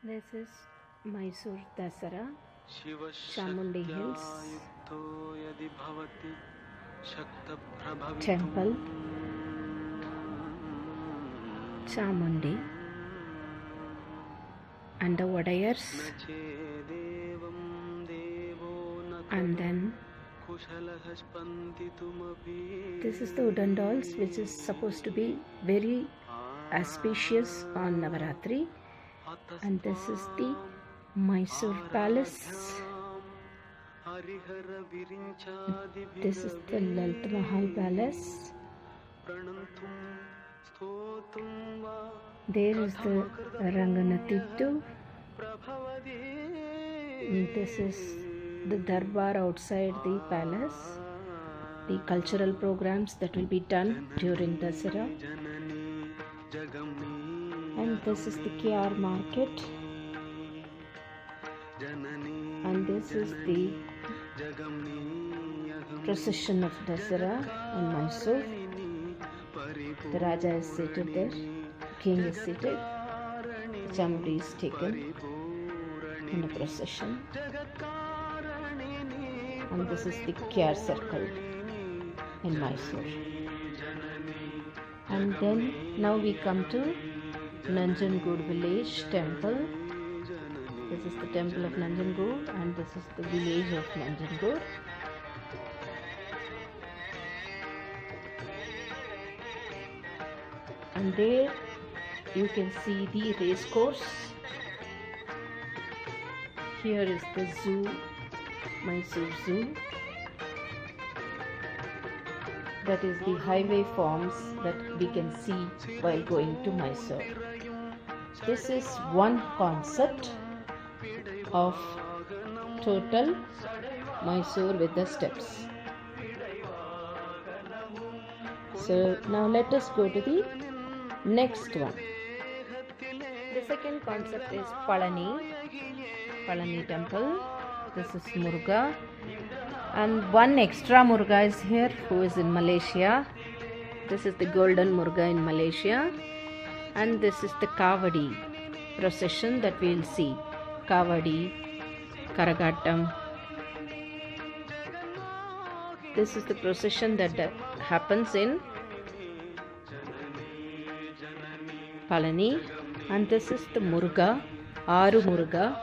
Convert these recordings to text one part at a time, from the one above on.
This is Mysore Dasara, Chamundi Hills Temple, Chamundi, and the Vadayars, and then this is the wooden dolls, which is supposed to be very auspicious on Navaratri, and this is the Mysore Palace. This is the Lalit Mahal Palace. There is the Ranganatittu. This is the Darbar outside the palace. The cultural programs that will be done during Dasara. And this is the Kyar market. And this is the procession of Dasara in Mysore. The Raja is seated there, the king is seated, the Chamundi is taken in a procession. And this is the Kyar circle in Mysore. And then now we come to Nanjangud village temple. This is the temple of Nanjangud and this is the village of Nanjangud. And there you can see the race course. Here is the zoo, Mysore Zoo. That is the highway forms that we can see while going to Mysore. This is one concept of total Mysore with the steps. So now let us go to the next one. The second concept is Palani temple. This is Muruga. And one extra Muruga is here who is in Malaysia. This is the golden Muruga in Malaysia. And this is the Kavadi procession that we will see. Kavadi, Karagattam. This is the procession that happens in Palani. And this is the Muruga, Aru Muruga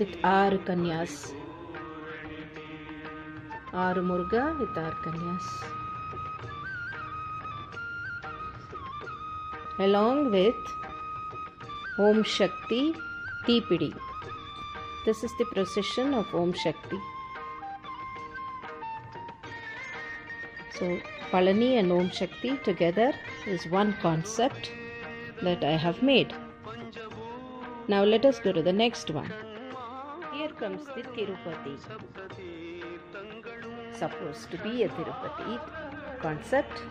with Aru Kanyas. Aru Muruga with Aru Kanyas. Along with Om Shakti Teepidi. This is the procession of Om Shakti. So Palani and Om Shakti together is one concept that I have made. Now let us go to the next one. Here comes the Tirupati. Supposed to be a Tirupati concept.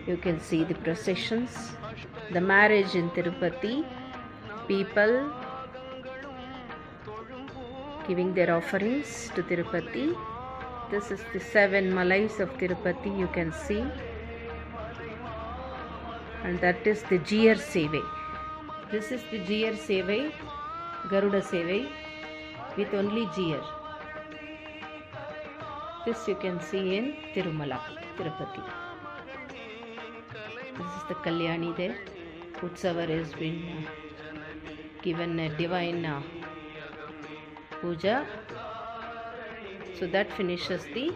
You can see the processions, the marriage in Tirupati, people giving their offerings to Tirupati. This is the 7 Malais of Tirupati, you can see. And that is the Jiyar Sevai. This is the Jiyar Sevai, Garuda Sevai with only Jiyar. This you can see in Tirumala, Tirupati. This is the Kalyani there. Utsavar has been given a divine puja. So that finishes the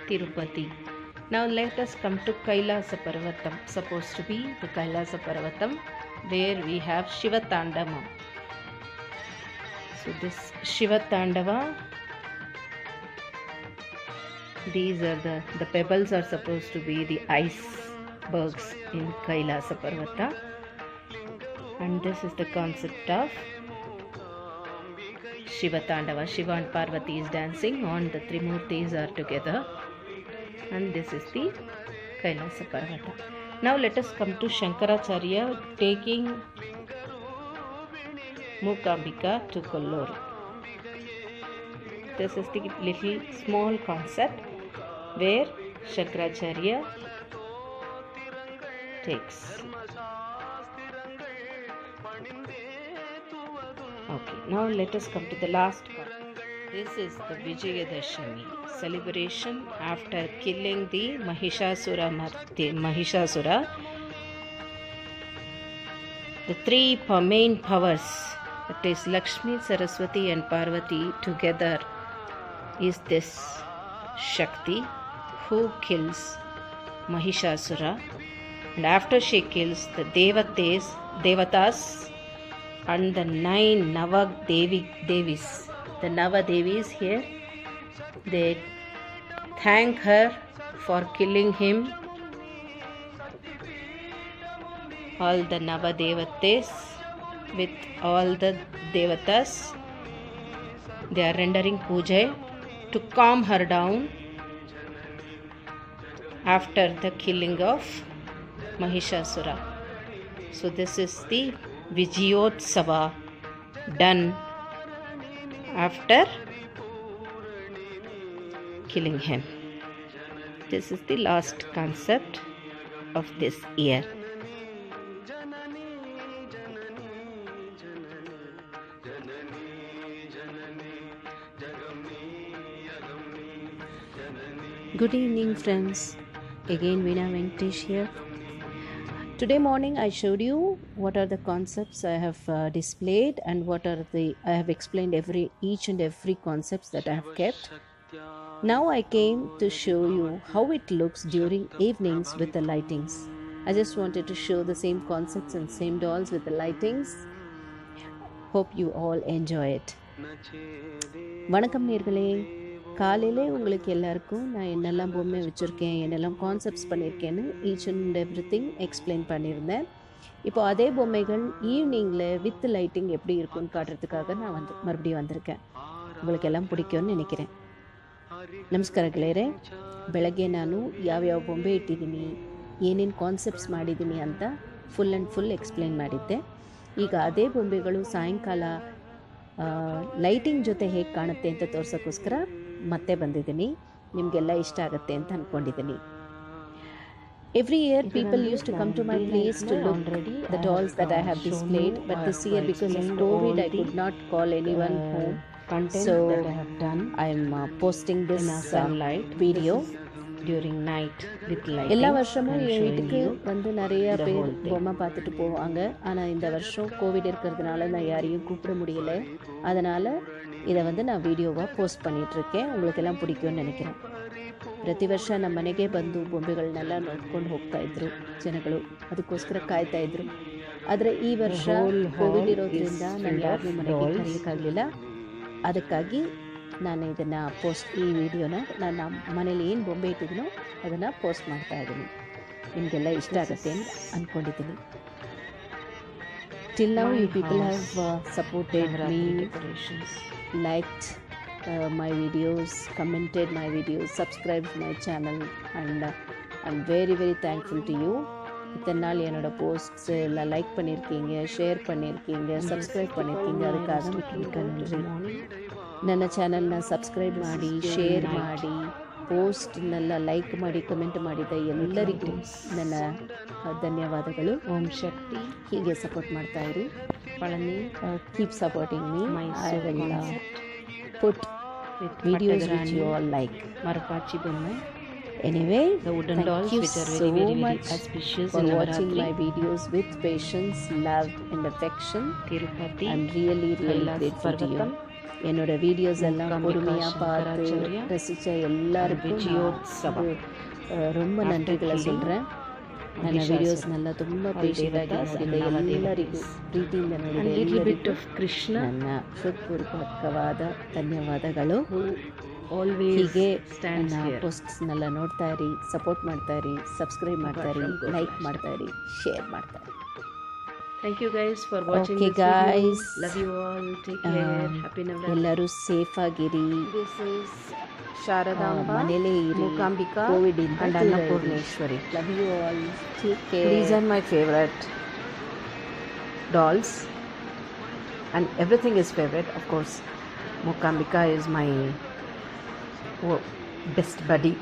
Tirupati. Now let us come to Kailasa Parvatam. Supposed to be the Kailasa Parvatam, where we have Shiva Tandava. So this Shiva Tandava, these are the pebbles are supposed to be the icebergs in Kailasa Parvata. And this is the concept of Shiva Tandava. Shiva and Parvati is dancing on the Trimurtis are together. And this is the Kailasa Parvata. Now let us come to Shankaracharya taking Mookambika to Kollur. This is the little small concept where Shankaracharya takes. Okay, now let us come to the last part. This is the Vijayadashami celebration after killing the Mahishasura. The three main powers, that is Lakshmi, Saraswati and Parvati together, is this Shakti who kills Mahishasura, and after she kills the Devatas and the 9 Devis. The Devis here, they thank her for killing him. All the Devatas with all the Devatas, they are rendering puja to calm her down after the killing of Mahishasura. So this is the Vijayotsava done after killing him. This is the last concept of this year. Good evening, friends. Again, Veena Venkatesh here. Today morning I showed you what are the concepts I have displayed and I have explained each and every concepts that I have kept. Now I came to show you how it looks during evenings with the lightings. I just wanted to show the same concepts and same dolls with the lightings. Hope you all enjoy it. வணக்கம் நேர்களே, காலையிலே உங்களுக்கு எல்லாருக்கும் நான் என்னெல்லாம் பொம்மை வச்சுருக்கேன், என்னெல்லாம் கான்செப்ட்ஸ் பண்ணியிருக்கேன்னு each and every thing explain பண்ணியிருந்தேன். இப்போ அதே பொம்மைகள் ஈவினிங்கில் வித் லைட்டிங் எப்படி இருக்குன்னு காட்டுறதுக்காக நான் மறுபடியும் வந்திருக்கேன். உங்களுக்கு எல்லாம் பிடிக்கும்னு நினைக்கிறேன். ನಮಸ್ಕಾರ ಗೆಳೆಯರೆ, ಬೆಳಗ್ಗೆ ನಾನು ಯಾವ್ಯಾವ ಬೊಂಬೆ ಇಟ್ಟಿದ್ದೀನಿ, ಏನೇನು ಕಾನ್ಸೆಪ್ಟ್ಸ್ ಮಾಡಿದ್ದೀನಿ ಅಂತ ಫುಲ್ ಎಕ್ಸ್ಪ್ಲೇನ್ ಮಾಡಿದ್ದೆ. ಈಗ ಅದೇ ಬೊಂಬೆಗಳು ಸಾಯಂಕಾಲ ಲೈಟಿಂಗ್ ಜೊತೆ ಹೇಗೆ ಕಾಣುತ್ತೆ ಅಂತ ತೋರ್ಸೋಕ್ಕೋಸ್ಕರ ಮತ್ತೆ ಬಂದಿದ್ದೀನಿ. ನಿಮಗೆಲ್ಲ ಇಷ್ಟ ಆಗುತ್ತೆ ಅಂತ ಅಂದ್ಕೊಂಡಿದ್ದೀನಿ. Every year people used to come to my place to look the dolls that I have displayed, but this year because of COVID I could not call anyone home. So I am posting this video during night with lighting. எல்லா வருஷமும் என் வீட்டுக்கு வந்து நிறைய பேர் பொம்மை பார்த்துட்டு போவாங்க. ஆனால் இந்த வருஷம் கோவிட் இருக்கிறதுனால நான் யாரையும் கூப்பிட முடியல. அதனால் இதை வந்து நான் வீடியோவாக போಸ್ಟ್ பண்ணிகிட்ருக்கேன். உங்களுக்கு ಎல்லாம் பிடிக்கும்னு நினைக்கிறேன். ಪ್ರತಿ ವರ್ಷ ನಮ್ಮ ಮನೆಗೆ ಬಂದು ಬೊಂಬೆಗಳನ್ನೆಲ್ಲ ನೋಡ್ಕೊಂಡು ಹೋಗ್ತಾಯಿದ್ರು ಜನಗಳು, ಅದಕ್ಕೋಸ್ಕರ ಕಾಯ್ತಾಯಿದ್ರು. ಆದರೆ ಈ ವರ್ಷ ಕೋವಿಡ್ ಇರೋದ್ರಿಂದ ನಾನು ಯಾರನ್ನೂ ಮನೆಗೆ ಕರೆಯೋಕ್ಕಾಗಲಿಲ್ಲ. ಅದಕ್ಕಾಗಿ ನಾನು ಇದನ್ನು ಈ ವಿಡಿಯೋನ ನಾನು ಮನೇಲಿ ಏನು ಬೊಂಬೆ ಇಟ್ಟಿದ್ದೀನೋ ಅದನ್ನು ಪೋಸ್ಟ್ ಮಾಡ್ತಾಯಿದ್ದೀನಿ. ನಿಮಗೆಲ್ಲ ಇಷ್ಟ ಆಗುತ್ತೆ ಅಂತ ಅಂದ್ಕೊಂಡಿದ್ದೀನಿ. Till now you people have supported me, liked my videos, commented my videos, subscribed my channel, and I'm very thankful to you. இத்தனை நாள் என்னோட போஸ்ட்ஸ் எல்லாம் லைக் பண்ணியிருக்கீங்க, ஷேர் பண்ணியிருக்கீங்க, ಸಬ್ಸ್ಕ್ರೈಬ್ பண்ணியிருக்கீங்க. ಅದಕ್ಕಾக மிக்க நன்றி. ನನ್ನ ಚಾನಲ್ನ ಸಬ್ಸ್ಕ್ರೈಬ್ ಮಾಡಿ, ಶೇರ್ ಮಾಡಿ, ಪೋಸ್ಟ್ನೆಲ್ಲ ಲೈಕ್ ಮಾಡಿ, ಕಮೆಂಟ್ ಮಾಡಿದ ಎಲ್ಲರಿಗೂ ನನ್ನ ಧನ್ಯವಾದಗಳು. ಓಂ ಶಕ್ತಿ. ಹೀಗೆ ಸಪೋರ್ಟ್ ಮಾಡ್ತಾಯಿರಿ. Palani, keep supporting me. I will put videos which you all like. Marapachi bonna. Anyway, the wooden dolls which are very much auspicious for watching my videos with patience, love and affection. Tirupati. I'm really grateful to you. என்னோட videos எல்லாம் பொறுமையாக பார்த்து ரசித்த எல்லாருக்கும் ரொம்ப ನನ್ರಿகளை சொல்கிறேன். ನನ್ನ videos ನೆಲ್ಲ ತುಂಬ ಪೇಷಂಟಾಗಿ ನೋಡಿದ ಎಲ್ಲರಿಗೂ, ಪ್ರೀತಿಯಿಂದ ನೋಡಿದ ಎಲ್ಲರಿಗೂ ಕೃಷ್ಣ ನನ್ನ ಹೃತ್ಪೂರ್ವಕವಾದ ಧನ್ಯವಾದಗಳು. ಹೀಗೆ ನನ್ನ ಪೋಸ್ಟ್ಸ್ನೆಲ್ಲ ನೋಡ್ತಾ ಇರಿ, ಸಪೋರ್ಟ್ ಮಾಡ್ತಾ ಇರಿ, ಸಬ್ಸ್ಕ್ರೈಬ್ ಮಾಡ್ತಾ ಇರಿ, ಲೈಕ್ ಮಾಡ್ತಾ ಇರಿ, ಶೇರ್ ಮಾಡ್ತಾ ಇರಿ. Thank you guys for watching this video. Love you all. Take care. Happy Navratri. ಎಲ್ಲರೂ ಸೇಫ್ ಆಗಿರಿ. This is ಶಾರದಾಂಬಾ, ಮನೆಯಲ್ಲೇ ಇರಿ, ಮೂಕಾಂಬಿಕಾ, ಕೋವಿಡ್ ಇಂದ and Annapoorneshwari. Love you all. Take care. These are my favorite dolls and everything is favorite. Of course, Mookambika is my best buddy.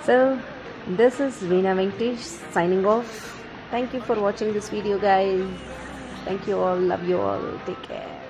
So this is Veena Venkatesh signing off. Thank you for watching this video, guys. Thank you all. Love you all. Take care.